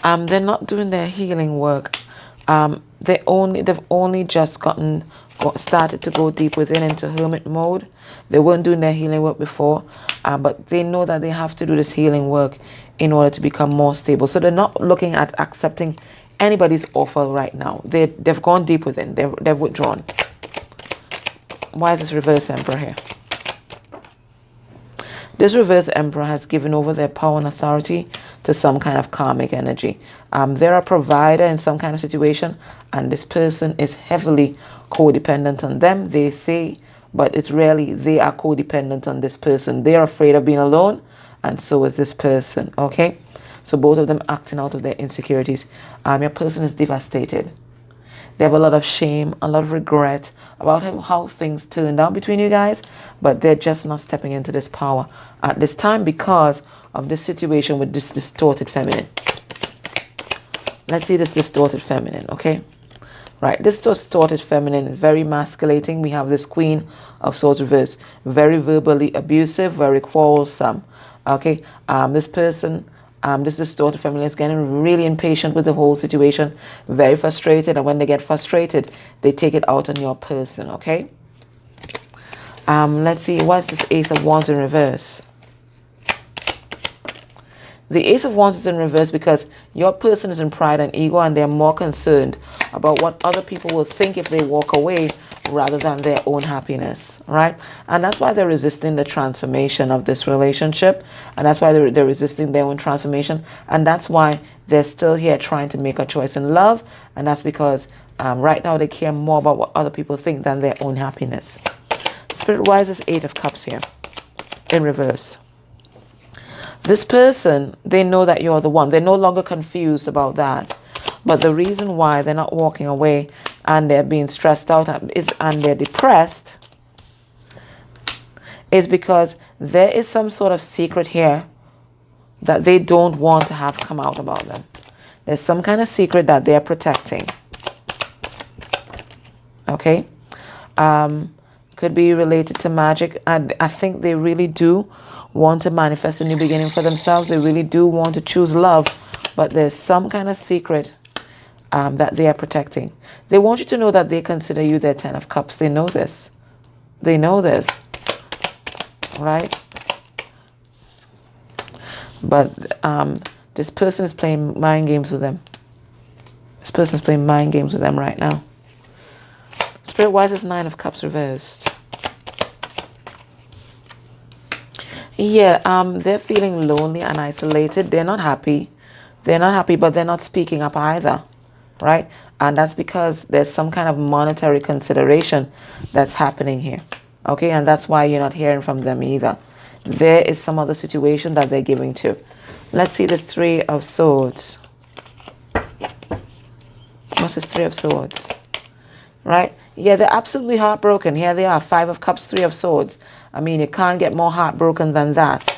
they're not doing their healing work. They've only just started to go deep within into hermit mode. They weren't doing their healing work before, but they know that they have to do this healing work in order to become more stable. So they're not looking at accepting anybody's offer right now. They've gone deep within. They've withdrawn. Why is this reverse Emperor here? This reverse Emperor has given over their power and authority to some kind of karmic energy. They're a provider in some kind of situation, and this person is heavily codependent on them, they say, but it's really they are codependent on this person. They're afraid of being alone, and so is this person, okay? So both of them acting out of their insecurities. Your person is devastated. They have a lot of shame, a lot of regret about how things turned out between you guys, but they're just not stepping into this power at this time because of this situation with this distorted feminine. Let's see this distorted feminine, okay? Right, this distorted feminine is very emasculating. We have this Queen of Swords reverse, very verbally abusive, very quarrelsome, okay? This person, this distorted feminine is getting really impatient with the whole situation, very frustrated, and when they get frustrated, they take it out on your person, okay? Let's see, what's this Ace of Wands in reverse? The Ace of Wands is in reverse because your person is in pride and ego, and they're more concerned about what other people will think if they walk away rather than their own happiness, right? And that's why they're resisting the transformation of this relationship, and that's why they're resisting their own transformation, and that's why they're still here trying to make a choice in love, and that's because right now they care more about what other people think than their own happiness. Spirit-wise is 8 of Cups here in reverse. This person, they know that you're the one. They're no longer confused about that. But the reason why they're not walking away and they're being stressed out and they're depressed is because there is some sort of secret here that they don't want to have come out about them. There's some kind of secret that they're protecting. Okay? Could be related to magic. And I think they really do want to manifest a new beginning for themselves. They really do want to choose love. But there's some kind of secret that they are protecting. They want you to know that they consider you their 10 of Cups. They know this. They know this. Right? But this person is playing mind games with them. This person is playing mind games with them right now. Spirit-wise is 9 of Cups reversed. Yeah, they're feeling lonely and isolated. They're not happy. They're not happy, but they're not speaking up either. Right? And that's because there's some kind of monetary consideration that's happening here. Okay? And that's why you're not hearing from them either. There is some other situation that they're giving to. Let's see this 3 of Swords. What's this 3 of Swords? Right? Yeah, they're absolutely heartbroken. Here they are, 5 of Cups, 3 of Swords. I mean, you can't get more heartbroken than that.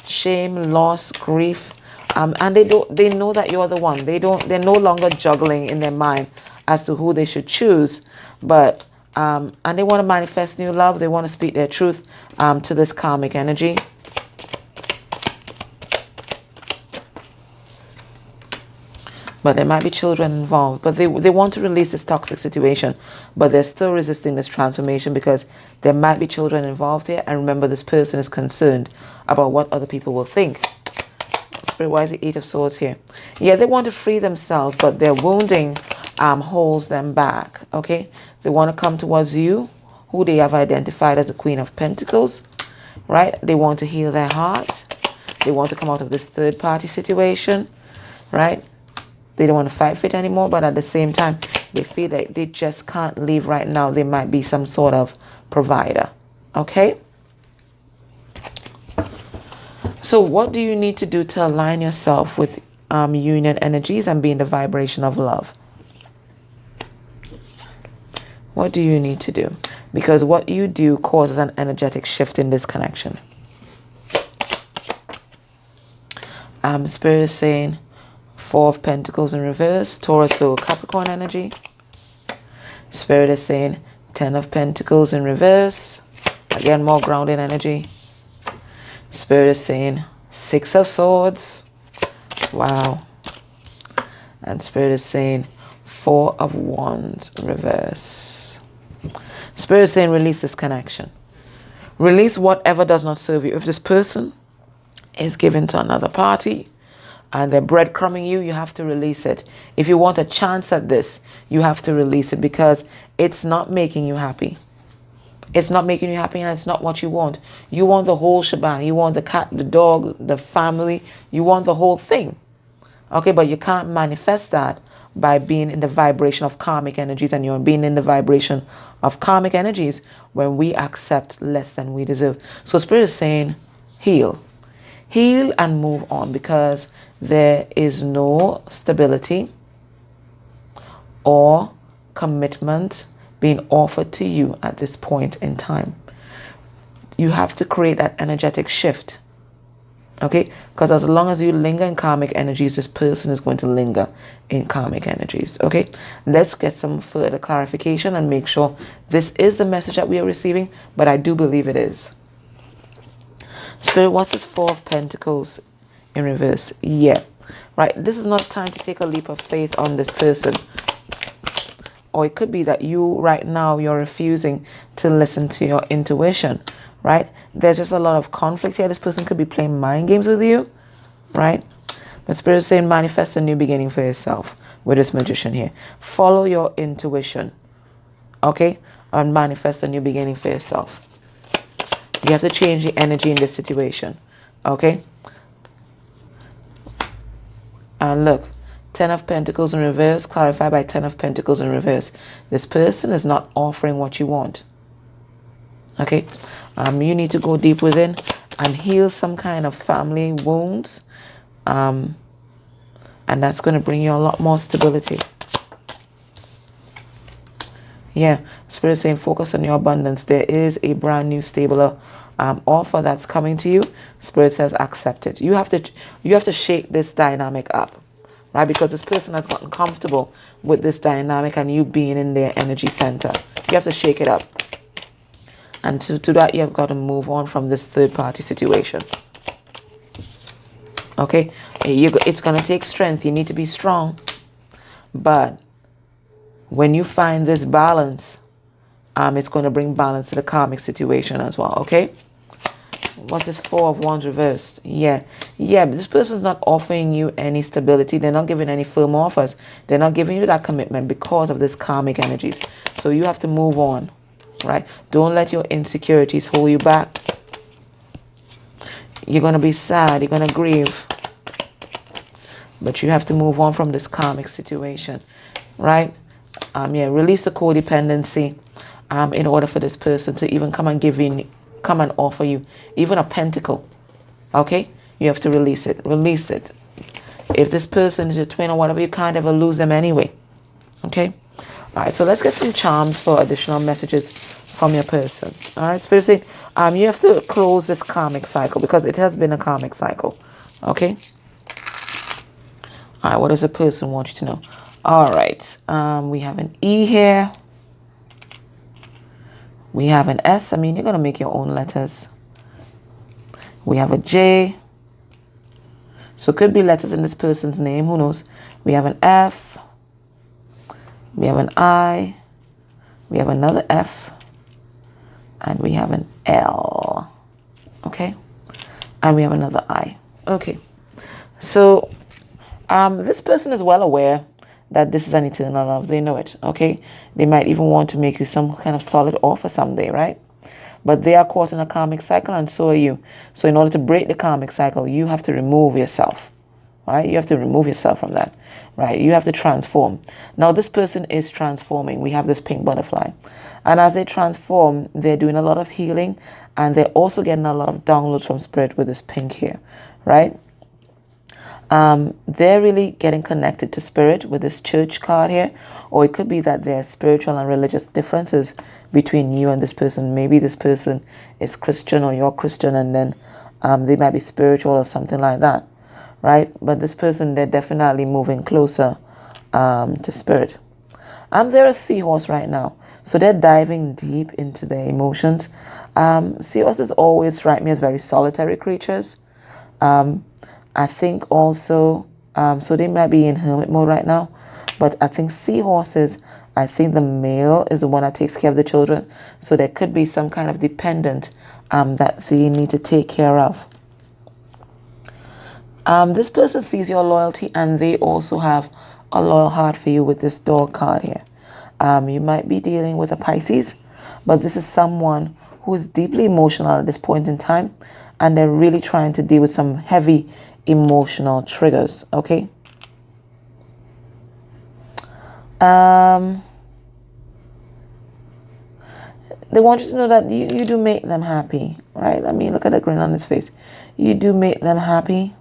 Shame, loss, grief. And they know that you're the one. They're no longer juggling in their mind as to who they should choose. But and they want to manifest new love. They want to speak their truth to this karmic energy. But there might be children involved. But they want to release this toxic situation. But they're still resisting this transformation because there might be children involved here. And remember, this person is concerned about what other people will think. Spirit-wise, the 8 of Swords here. Yeah, they want to free themselves, but their wounding holds them back. Okay? They want to come towards you, who they have identified as the Queen of Pentacles. Right? They want to heal their heart. They want to come out of this third-party situation. Right? They don't want to fight for it anymore, but at the same time, they feel that they just can't leave right now. They might be some sort of provider. Okay? So what do you need to do to align yourself with union energies and be in the vibration of love? What do you need to do? Because what you do causes an energetic shift in this connection. Spirit is saying 4 of Pentacles in reverse, Taurus, Virgo, Capricorn energy. Spirit is saying 10 of Pentacles in reverse. Again, more grounded energy. Spirit is saying 6 of Swords. Wow. And Spirit is saying 4 of Wands reverse. Spirit is saying release this connection. Release whatever does not serve you. If this person is given to another party and they're breadcrumbing you, you have to release it. If you want a chance at this, you have to release it because it's not making you happy. It's not making you happy and it's not what you want. You want the whole shebang. You want the cat, the dog, the family. You want the whole thing. Okay, but you can't manifest that by being in the vibration of karmic energies, and you're being in the vibration of karmic energies when we accept less than we deserve. So Spirit is saying heal. Heal and move on because there is no stability or commitment being offered to you at this point in time. You have to create that energetic shift. Okay? Because as long as you linger in karmic energies, this person is going to linger in karmic energies. Okay? Let's get some further clarification and make sure this is the message that we are receiving, but I do believe it is. Spirit, what's this 4 of Pentacles in reverse? Yeah. Right? This is not time to take a leap of faith on this person. Or it could be that you right now, you're refusing to listen to your intuition, right? There's just a lot of conflict here. This person could be playing mind games with you, right? But Spirit is saying manifest a new beginning for yourself with this Magician here. Follow your intuition, okay? And manifest a new beginning for yourself. You have to change the energy in this situation, okay? And look, 10 of Pentacles in reverse, clarified by 10 of Pentacles in reverse. This person is not offering what you want. Okay? You need to go deep within and heal some kind of family wounds. And that's going to bring you a lot more stability. Yeah, Spirit saying focus on your abundance. There is a brand new stable offer that's coming to you. Spirit says accept it. You have to shake this dynamic up, right? Because this person has gotten comfortable with this dynamic and you being in their energy center. You have to shake it up. And to that, you have got to move on from this third party situation. Okay? It's going to take strength. You need to be strong. But when you find this balance, it's going to bring balance to the karmic situation as well. Okay? What's this 4 of Wands reversed? Yeah, but this person's not offering you any stability. They're not giving any firm offers. They're not giving you that commitment because of this karmic energies. So you have to move on, right? Don't let your insecurities hold you back. You're going to be sad. You're going to grieve. But you have to move on from this karmic situation, right? Release the codependency in order for this person to even come and offer you even a pentacle. Okay? You have to release it. Release it. If this person is your twin or whatever, you can't ever lose them anyway. Okay? All right, so let's get some charms for additional messages from your person. All right, Spirit saying, you have to close this karmic cycle because it has been a karmic cycle. Okay? All right, what does the person want you to know? All right, we have an E here. We have an S. I mean, you're going to make your own letters. We have a J. So it could be letters in this person's name. Who knows? We have an F. We have an I. We have another F. And we have an L. Okay? And we have another I. Okay. So this person is well aware that this is an eternal love. They know it, okay? They might even want to make you some kind of solid offer someday, right? But they are caught in a karmic cycle and so are you. So in order to break the karmic cycle, you have to remove yourself, right? You have to remove yourself from that, right? You have to transform. Now, this person is transforming. We have this pink butterfly. And as they transform, they're doing a lot of healing and they're also getting a lot of downloads from Spirit with this pink here, right? They're really getting connected to Spirit with this church card here, or it could be that there are spiritual and religious differences between you and this person. Maybe this person is Christian or you're Christian, and then they might be spiritual or something like that, right? But this person, they're definitely moving closer to Spirit. They're a seahorse right now, so they're diving deep into their emotions. Seahorses always strike me as very solitary creatures. I think also, so they might be in hermit mode right now, but I think seahorses, I think the male is the one that takes care of the children. So there could be some kind of dependent that they need to take care of. This person sees your loyalty and they also have a loyal heart for you with this dog card here. You might be dealing with a Pisces, but this is someone who is deeply emotional at this point in time, and they're really trying to deal with some heavy emotional triggers. Okay? They want you to know that you do make them happy, right? I mean, look at the grin on his face. You do make them happy.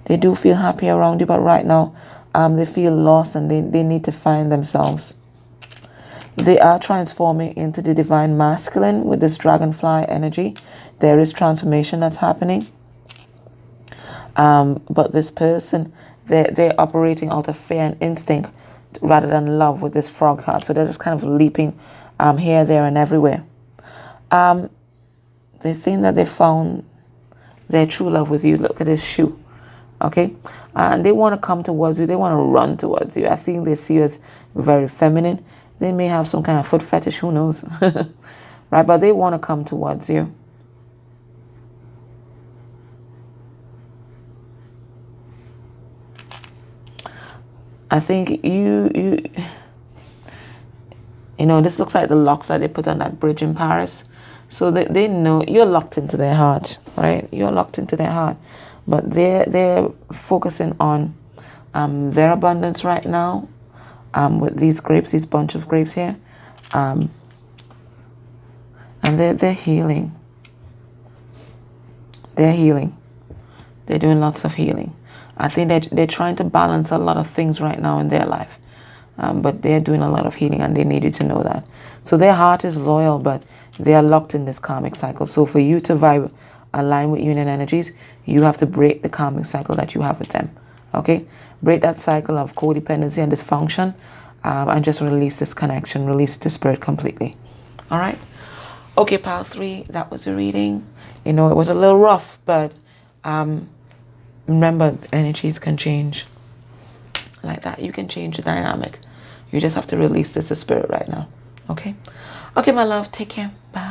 They do feel happy around you, but right now they feel lost and they need to find themselves. They are transforming into the divine masculine with this dragonfly energy. There is transformation that's happening. But this person, they're operating out of fear and instinct rather than love with this frog heart. So they're just kind of leaping here, there, and everywhere. They think that they found their true love with you. Look at this shoe. Okay? And they want to come towards you. They want to run towards you. I think they see you as very feminine. They may have some kind of foot fetish. Who knows? Right? But they want to come towards you. I think you know, this looks like the locks that they put on that bridge in Paris. So they know you're locked into their heart, right? You're locked into their heart. but they're focusing on their abundance right now, with these grapes, these bunch of grapes here, and they're healing. They're healing. They're doing lots of healing. I think they're trying to balance a lot of things right now in their life. But they're doing a lot of healing, and they need you to know that. So their heart is loyal, but they are locked in this karmic cycle. So for you to vibe, align with union energies, you have to break the karmic cycle that you have with them. Okay? Break that cycle of codependency and dysfunction, and just release this connection, release the spirit completely. All right? Okay, pile 3, that was a reading. You know, it was a little rough, but remember, energies can change like that. You can change the dynamic. You just have to release this to spirit right now. Okay? Okay, my love. Take care. Bye.